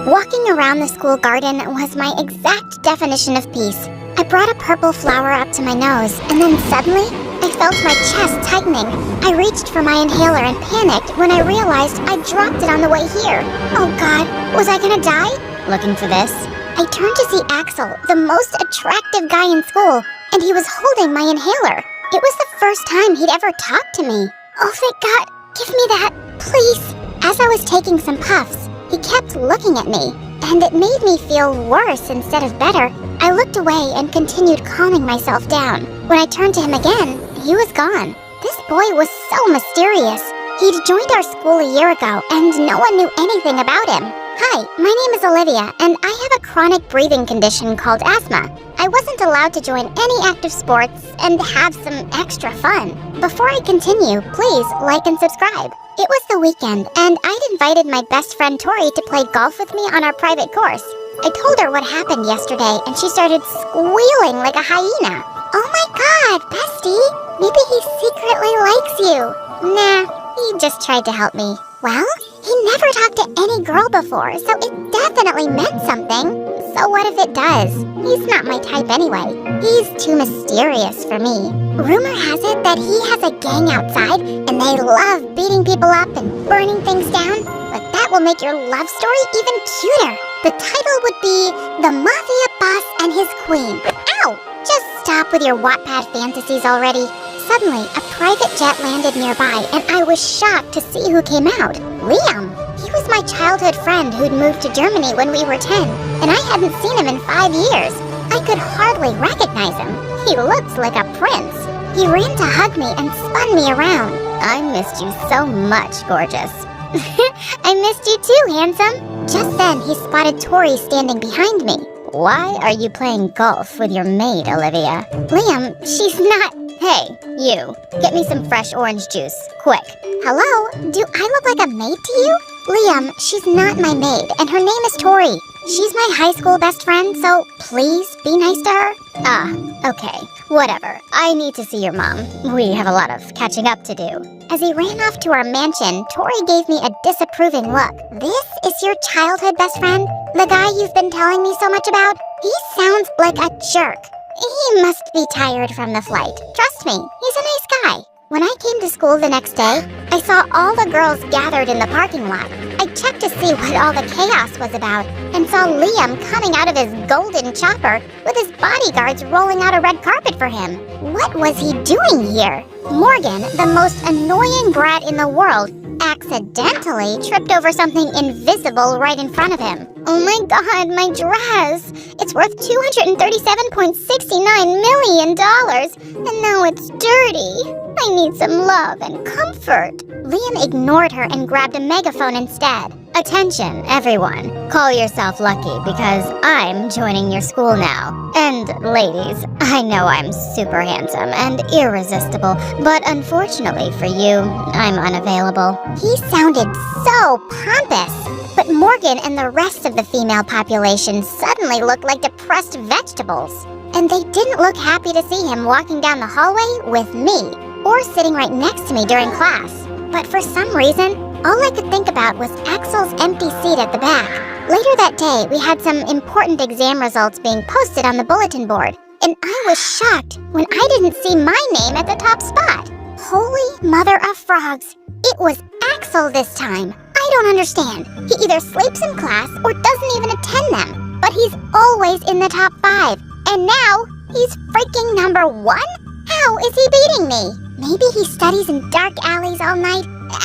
Walking around the school garden was my exact definition of peace. I brought a purple flower up to my nose, and then suddenly, I felt my chest tightening. I reached for my inhaler and panicked when I realized I dropped it on the way here. Oh God, was I gonna die? Looking for this? I turned to see Axel, the most attractive guy in school, and he was holding my inhaler. It was the first time he'd ever talked to me. Oh, thank God, give me that, please. As I was taking some puffs, he kept looking at me, and it made me feel worse instead of better. I looked away and continued calming myself down. When I turned to him again, he was gone. This boy was so mysterious. He'd joined our school a year ago, and no one knew anything about him. Hi, my name is Olivia, and I have a chronic breathing condition called asthma. I wasn't allowed to join any active sports and have some extra fun. Before I continue, please like and subscribe. It was the weekend, and I'd invited my best friend Tori to play golf with me on our private course. I told her what happened yesterday, and she started squealing like a hyena. Oh my God, bestie, maybe he secretly likes you. Nah, he just tried to help me. Well, he never talked to any girl before, so it definitely meant something. So what if it does? He's not my type anyway. He's too mysterious for me. Rumor has it that he has a gang outside, and they love beating people up and burning things down, but that will make your love story even cuter. The title would be The Mafia Boss and His Queen. Ow! Just stop with your Wattpad fantasies already. Suddenly, a private jet landed nearby, and I was shocked to see who came out. Liam! He was my childhood friend who'd moved to Germany when we were 10, and I hadn't seen him in 5 years. I could hardly recognize him. He looked like a prince. He ran to hug me and spun me around. I missed you so much, gorgeous. I missed you too, handsome. Just then, he spotted Tori standing behind me. Why are you playing golf with your maid, Olivia? Liam, she's not... Hey, you. Get me some fresh orange juice. Quick. Hello? Do I look like a maid to you? Liam, she's not my maid, and her name is Tori. She's my high school best friend, so please be nice to her. Okay. Whatever. I need to see your mom. We have a lot of catching up to do. As he ran off to our mansion, Tori gave me a disapproving look. This is your childhood best friend? The guy you've been telling me so much about? He sounds like a jerk. He must be tired from the flight. Trust me, he's a nice guy. When I came to school the next day, I saw all the girls gathered in the parking lot. I checked to see what all the chaos was about, and saw Liam coming out of his golden chopper with his bodyguards rolling out a red carpet for him. What was he doing here? Morgan, the most annoying brat in the world, accidentally tripped over something invisible right in front of him. Oh my God, my dress! It's worth $237.69 million, and now it's dirty. I need some love and comfort. Liam ignored her and grabbed a megaphone instead. Attention, everyone. Call yourself lucky because I'm joining your school now. And ladies, I know I'm super handsome and irresistible, but unfortunately for you, I'm unavailable. He sounded so pompous. But Morgan and the rest of the female population suddenly looked like depressed vegetables. And they didn't look happy to see him walking down the hallway with me, or sitting right next to me during class. But for some reason, all I could think about was Axel's empty seat at the back. Later that day, we had some important exam results being posted on the bulletin board, and I was shocked when I didn't see my name at the top spot. Holy mother of frogs, it was Axel this time. I don't understand. He either sleeps in class or doesn't even attend them, but he's always in the top 5. And now, he's freaking number 1? How is he beating me? Maybe he studies in dark alleys all night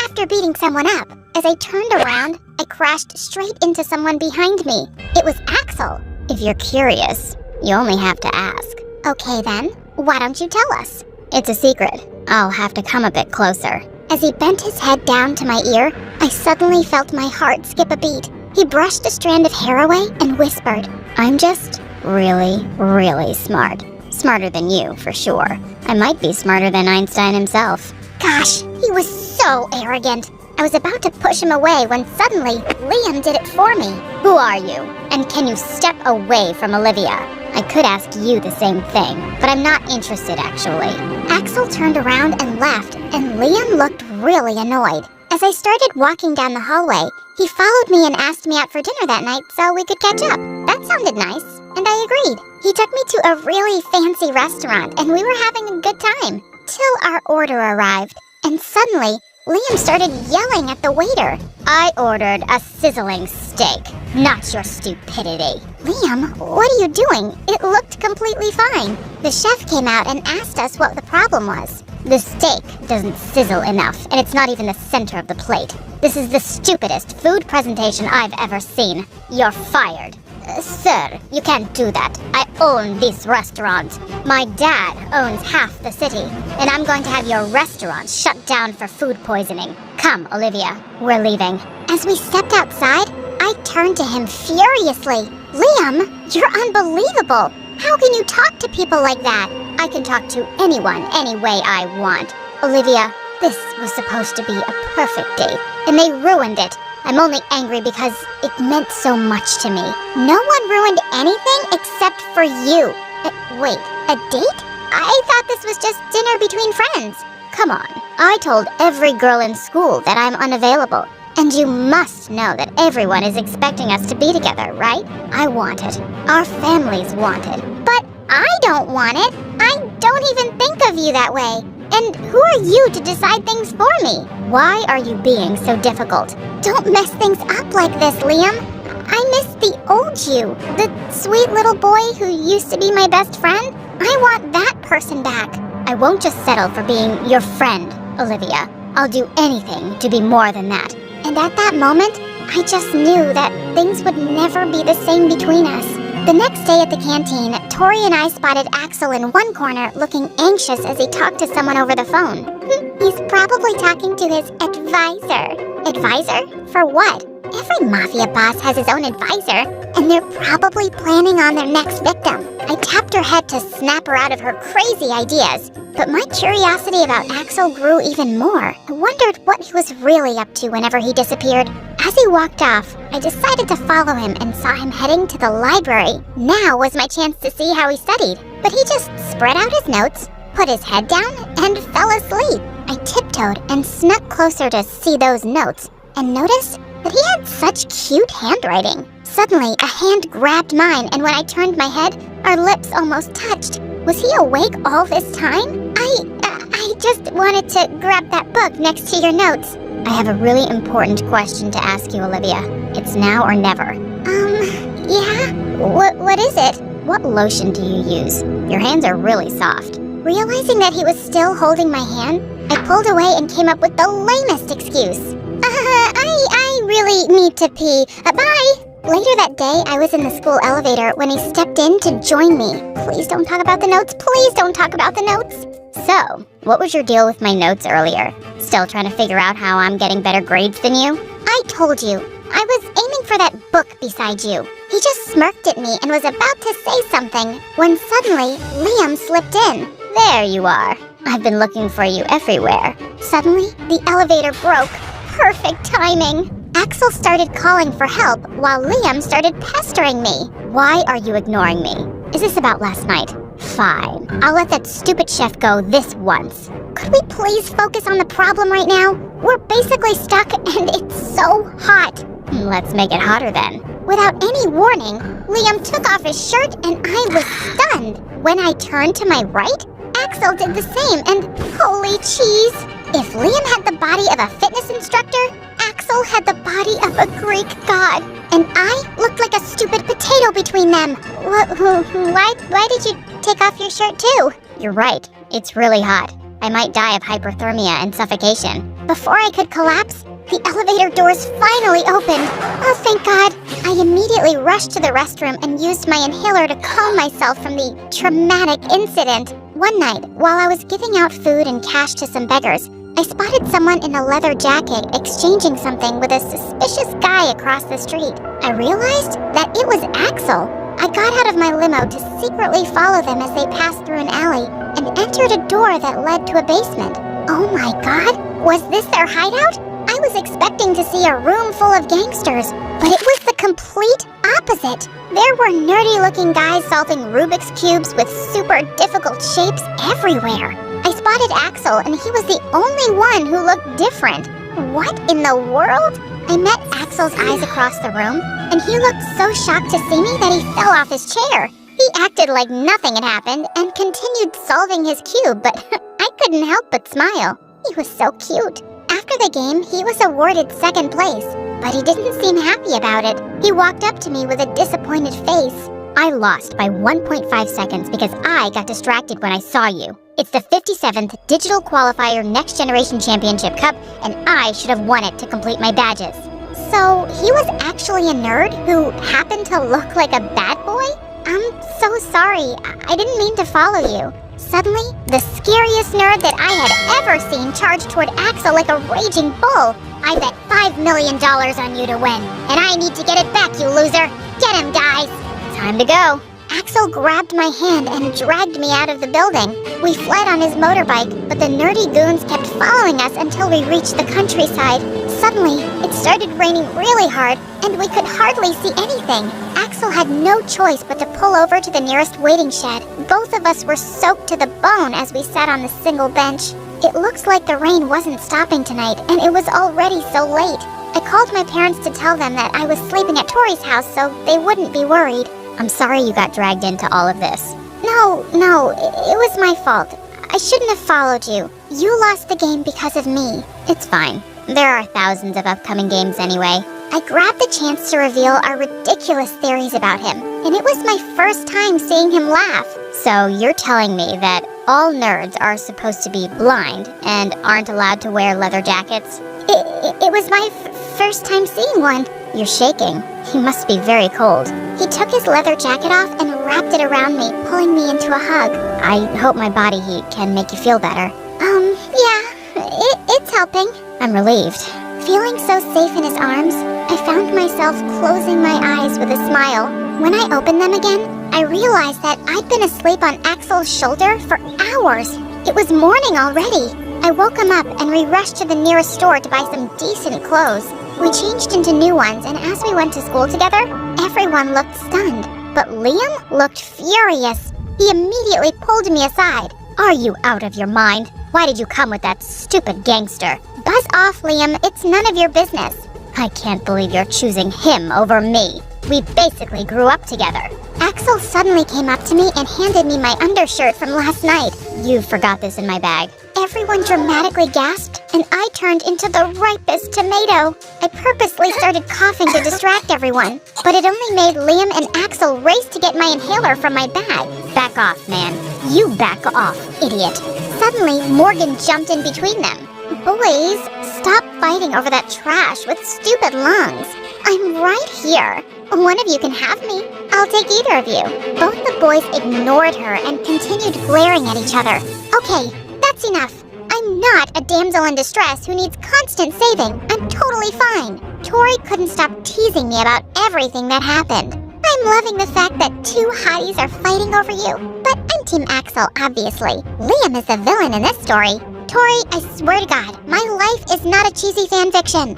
after beating someone up. As I turned around, I crashed straight into someone behind me. It was Axel. If you're curious, you only have to ask. Okay then, why don't you tell us? It's a secret. I'll have to come a bit closer. As he bent his head down to my ear, I suddenly felt my heart skip a beat. He brushed a strand of hair away and whispered, I'm just really, really smart. Smarter than you, for sure. I might be smarter than Einstein himself. Gosh, he was so arrogant. I was about to push him away when suddenly Liam did it for me. Who are you? And can you step away from Olivia? I could ask you the same thing, but I'm not interested actually. Axel turned around and left, and Liam looked really annoyed. As I started walking down the hallway, he followed me and asked me out for dinner that night so we could catch up. That sounded nice, and I agreed. He took me to a really fancy restaurant, and we were having a good time. Till our order arrived, and suddenly, Liam started yelling at the waiter. I ordered a sizzling steak, not your stupidity. Liam, what are you doing? It looked completely fine. The chef came out and asked us what the problem was. The steak doesn't sizzle enough, and it's not even the center of the plate. This is the stupidest food presentation I've ever seen. You're fired. Sir, you can't do that. I own this restaurant. My dad owns half the city, and I'm going to have your restaurant shut down for food poisoning. Come, Olivia, we're leaving. As we stepped outside, I turned to him furiously. Liam, you're unbelievable. How can you talk to people like that? I can talk to anyone any way I want. Olivia, this was supposed to be a perfect date, and they ruined it. I'm only angry because it meant so much to me. No one ruined anything except for you. Wait, a date? I thought this was just dinner between friends. Come on, I told every girl in school that I'm unavailable. And you must know that everyone is expecting us to be together, right? I want it. Our families want it. But I don't want it. I don't even think of you that way. And who are you to decide things for me? Why are you being so difficult? Don't mess things up like this, Liam. I miss the old you, the sweet little boy who used to be my best friend. I want that person back. I won't just settle for being your friend, Olivia. I'll do anything to be more than that. And at that moment, I just knew that things would never be the same between us. The next day at the canteen, Tori and I spotted Axel in one corner looking anxious as he talked to someone over the phone. He's probably talking to his advisor. Advisor? For what? Every mafia boss has his own advisor, and they're probably planning on their next victim. I tapped her head to snap her out of her crazy ideas, but my curiosity about Axel grew even more. I wondered what he was really up to whenever he disappeared. As he walked off, I decided to follow him and saw him heading to the library. Now was my chance to see how he studied, but he just spread out his notes, put his head down, and fell asleep. I tiptoed and snuck closer to see those notes, and noticed that he had such cute handwriting. Suddenly, a hand grabbed mine, and when I turned my head, our lips almost touched. Was he awake all this time? I just wanted to grab that book next to your notes. I have a really important question to ask you, Olivia. It's now or never. Yeah? What is it? What lotion do you use? Your hands are really soft. Realizing that he was still holding my hand, I pulled away and came up with the lamest excuse. I really need to pee. Bye! Later that day, I was in the school elevator when he stepped in to join me. Please don't talk about the notes. Please don't talk about the notes. So, what was your deal with my notes earlier? Still trying to figure out how I'm getting better grades than you? I told you. I was aiming for that book beside you. He just smirked at me and was about to say something when suddenly Liam slipped in. There you are. I've been looking for you everywhere. Suddenly, the elevator broke. Perfect timing. Axel started calling for help while Liam started pestering me. Why are you ignoring me? Is this about last night? Fine. I'll let that stupid chef go this once. Could we please focus on the problem right now? We're basically stuck and it's so hot. Let's make it hotter then. Without any warning, Liam took off his shirt and I was stunned. When I turned to my right, Axel did the same and holy cheese! If Liam had the body of a fitness instructor, Axel had the body of a Greek god, and I looked like a stupid potato between them. Why did you take off your shirt too? You're right, it's really hot. I might die of hypothermia and suffocation. Before I could collapse, the elevator doors finally opened. Oh, thank God. I immediately rushed to the restroom and used my inhaler to calm myself from the traumatic incident. One night, while I was giving out food and cash to some beggars, I spotted someone in a leather jacket exchanging something with a suspicious guy across the street. I realized that it was Axel. I got out of my limo to secretly follow them as they passed through an alley and entered a door that led to a basement. Oh my God, was this their hideout? I was expecting to see a room full of gangsters, but it was the complete opposite. There were nerdy-looking guys solving Rubik's Cubes with super difficult shapes everywhere. I spotted Axel, and he was the only one who looked different. What in the world? I met Axel's eyes across the room, and he looked so shocked to see me that he fell off his chair. He acted like nothing had happened and continued solving his cube, but I couldn't help but smile. He was so cute. After the game, he was awarded second place, but he didn't seem happy about it. He walked up to me with a disappointed face. I lost by 1.5 seconds because I got distracted when I saw you. It's the 57th Digital Qualifier Next Generation Championship Cup, and I should have won it to complete my badges. So, he was actually a nerd who happened to look like a bad boy? I'm so sorry. I didn't mean to follow you. Suddenly, the scariest nerd that I had ever seen charged toward Axel like a raging bull. I bet $5 million on you to win, and I need to get it back, you loser. Get him, guys. Time to go. Axel grabbed my hand and dragged me out of the building. We fled on his motorbike, but the nerdy goons kept following us until we reached the countryside. Suddenly, it started raining really hard, and we could hardly see anything. Axel had no choice but to pull over to the nearest waiting shed. Both of us were soaked to the bone as we sat on the single bench. It looks like the rain wasn't stopping tonight, and it was already so late. I called my parents to tell them that I was sleeping at Tori's house so they wouldn't be worried. I'm sorry you got dragged into all of this. No, it was my fault. I shouldn't have followed you. You lost the game because of me. It's fine. There are thousands of upcoming games anyway. I grabbed the chance to reveal our ridiculous theories about him, and it was my first time seeing him laugh. So you're telling me that all nerds are supposed to be blind and aren't allowed to wear leather jackets? It was my first time seeing one. You're shaking. He must be very cold. He took his leather jacket off and wrapped it around me, pulling me into a hug. I hope my body heat can make you feel better. Yeah, it's helping. I'm relieved. Feeling so safe in his arms, I found myself closing my eyes with a smile. When I opened them again, I realized that I'd been asleep on Axel's shoulder for hours. It was morning already. I woke him up and we rushed to the nearest store to buy some decent clothes. We changed into new ones, and as we went to school together, everyone looked stunned. But Liam looked furious. He immediately pulled me aside. Are you out of your mind? Why did you come with that stupid gangster? Buzz off, Liam. It's none of your business. I can't believe you're choosing him over me. We basically grew up together. Axel suddenly came up to me and handed me my undershirt from last night. You forgot this in my bag. Everyone dramatically gasped, and I turned into the ripest tomato. I purposely started coughing to distract everyone, but it only made Liam and Axel race to get my inhaler from my bag. Back off, man. You back off, idiot. Suddenly, Morgan jumped in between them. Boys, stop fighting over that trash with stupid lungs. I'm right here. One of you can have me. I'll take either of you. Both the boys ignored her and continued glaring at each other. Okay, that's enough. I'm not a damsel in distress who needs constant saving. I'm totally fine. Tori couldn't stop teasing me about everything that happened. I'm loving the fact that two hotties are fighting over you, but I'm Team Axel, obviously. Liam is the villain in this story. Tori, I swear to God, my life is not a cheesy fanfiction.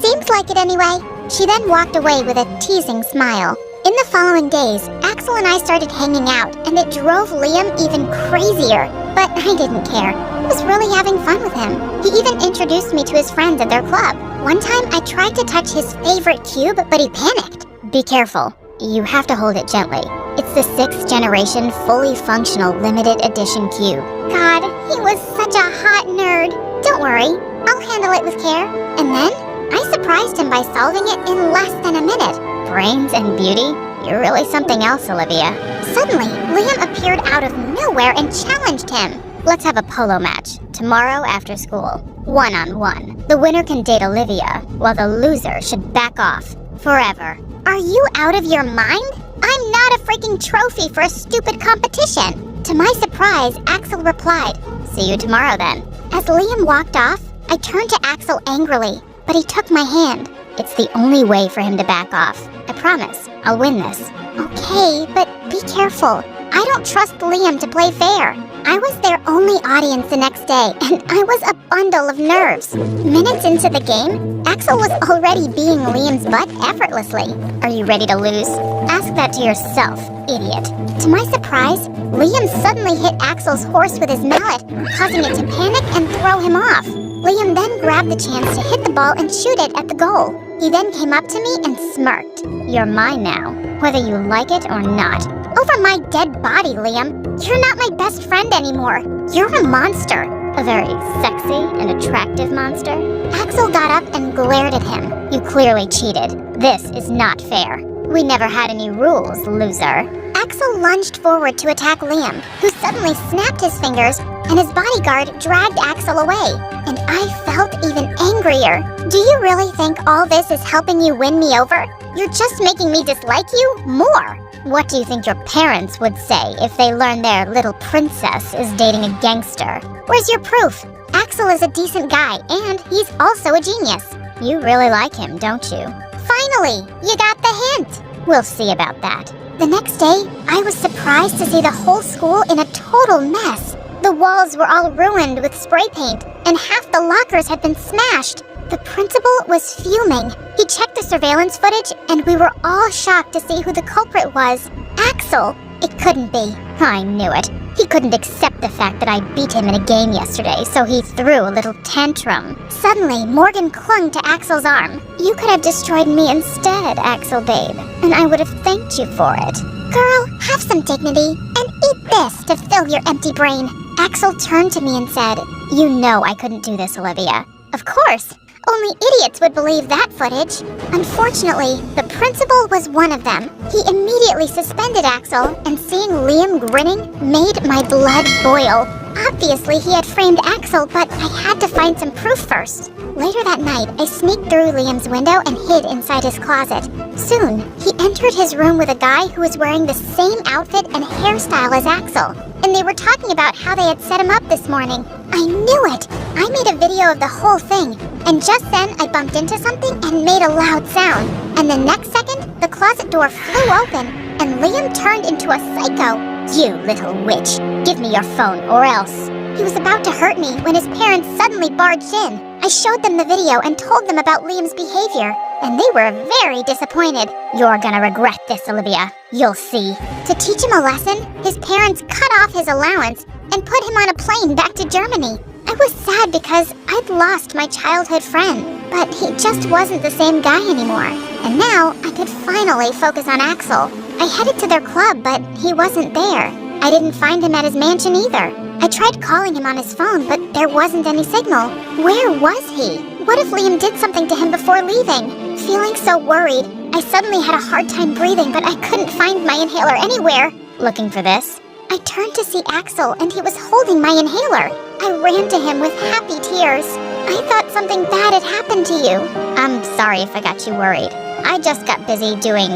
Seems like it anyway. She then walked away with a teasing smile. In the following days, Axel and I started hanging out, and it drove Liam even crazier. But I didn't care. I was really having fun with him. He even introduced me to his friends at their club. One time, I tried to touch his favorite cube, but he panicked. Be careful. You have to hold it gently. It's the 6th generation fully functional limited edition cube. God, he was such a hot nerd. Don't worry, I'll handle it with care. And then, I surprised him by solving it in less than a minute. Brains and beauty? You're really something else, Olivia. Suddenly, Liam appeared out of nowhere and challenged him. Let's have a polo match, tomorrow after school. 1-on-1. The winner can date Olivia, while the loser should back off. Forever. Are you out of your mind? I'm not a freaking trophy for a stupid competition. To my surprise, Axel replied, see you tomorrow then. As Liam walked off, I turned to Axel angrily, but he took my hand. It's the only way for him to back off. I promise, I'll win this. Okay, but be careful. I don't trust Liam to play fair. I was their only audience the next day, and I was a bundle of nerves. Minutes into the game, Axel was already being Liam's butt effortlessly. Are you ready to lose? Ask that to yourself, idiot. To my surprise, Liam suddenly hit Axel's horse with his mallet, causing it to panic and throw him off. Liam then grabbed the chance to hit the ball and shoot it at the goal. He then came up to me and smirked. "You're mine now, whether you like it or not." "Over my dead body, Liam. You're not my best friend anymore. You're a monster." "A very sexy and attractive monster?" Axel got up and glared at him. "You clearly cheated. This is not fair. We never had any rules, loser." Axel lunged forward to attack Liam, who suddenly snapped his fingers, and his bodyguard dragged Axel away. And I felt even angrier. "Do you really think all this is helping you win me over? You're just making me dislike you more." "What do you think your parents would say if they learned their little princess is dating a gangster?" "Where's your proof? Axel is a decent guy, and he's also a genius." "You really like him, don't you?" "Finally, you got the hint." "We'll see about that." The next day, I was surprised to see the whole school in a total mess. The walls were all ruined with spray paint, and half the lockers had been smashed. The principal was fuming. He checked the surveillance footage, and we were all shocked to see who the culprit was. Axel. It couldn't be. I knew it. He couldn't accept the fact that I beat him in a game yesterday, so he threw a little tantrum. Suddenly, Morgan clung to Axel's arm. "You could have destroyed me instead, Axel babe, and I would have thanked you for it." "Girl, have some dignity, and eat this to fill your empty brain." Axel turned to me and said, "You know I couldn't do this, Olivia." "Of course. Only idiots would believe that footage." Unfortunately, the principal was one of them. He immediately suspended Axel, and seeing Liam grinning made my blood boil. Obviously, he had framed Axel, but I had to find some proof first. Later that night, I sneaked through Liam's window and hid inside his closet. Soon, he entered his room with a guy who was wearing the same outfit and hairstyle as Axel, and they were talking about how they had set him up this morning. I knew it! I made a video of the whole thing, and just then I bumped into something and made a loud sound. And the next second, the closet door flew open, and Liam turned into a psycho. "You little witch, give me your phone or else." He was about to hurt me when his parents suddenly barged in. I showed them the video and told them about Liam's behavior, and they were very disappointed. "You're gonna regret this, Olivia. You'll see." To teach him a lesson, his parents cut off his allowance and put him on a plane back to Germany. I was sad because I'd lost my childhood friend, but he just wasn't the same guy anymore. And now I could finally focus on Axel. I headed to their club, but he wasn't there. I didn't find him at his mansion either. I tried calling him on his phone, but there wasn't any signal. Where was he? What if Liam did something to him before leaving? Feeling so worried, I suddenly had a hard time breathing, but I couldn't find my inhaler anywhere. Looking for this? I turned to see Axel, and he was holding my inhaler. I ran to him with happy tears. "I thought something bad had happened to you." "I'm sorry if I got you worried. I just got busy doing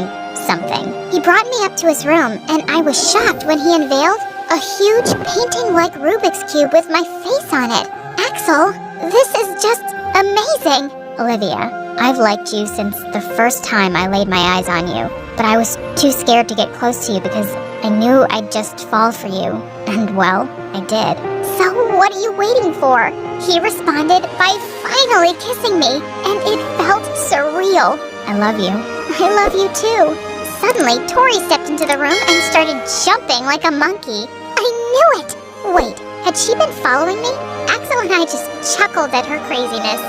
something." He brought me up to his room, and I was shocked when he unveiled a huge painting-like Rubik's Cube with my face on it. "Axel, this is just amazing." "Olivia, I've liked you since the first time I laid my eyes on you, but I was too scared to get close to you because I knew I'd just fall for you. And well, I did." "So what are you waiting for?" He responded by finally kissing me, and it felt surreal. "I love you." "I love you too." Suddenly, Tori stepped into the room and started jumping like a monkey. I knew it! Wait, had she been following me? Axel and I just chuckled at her craziness.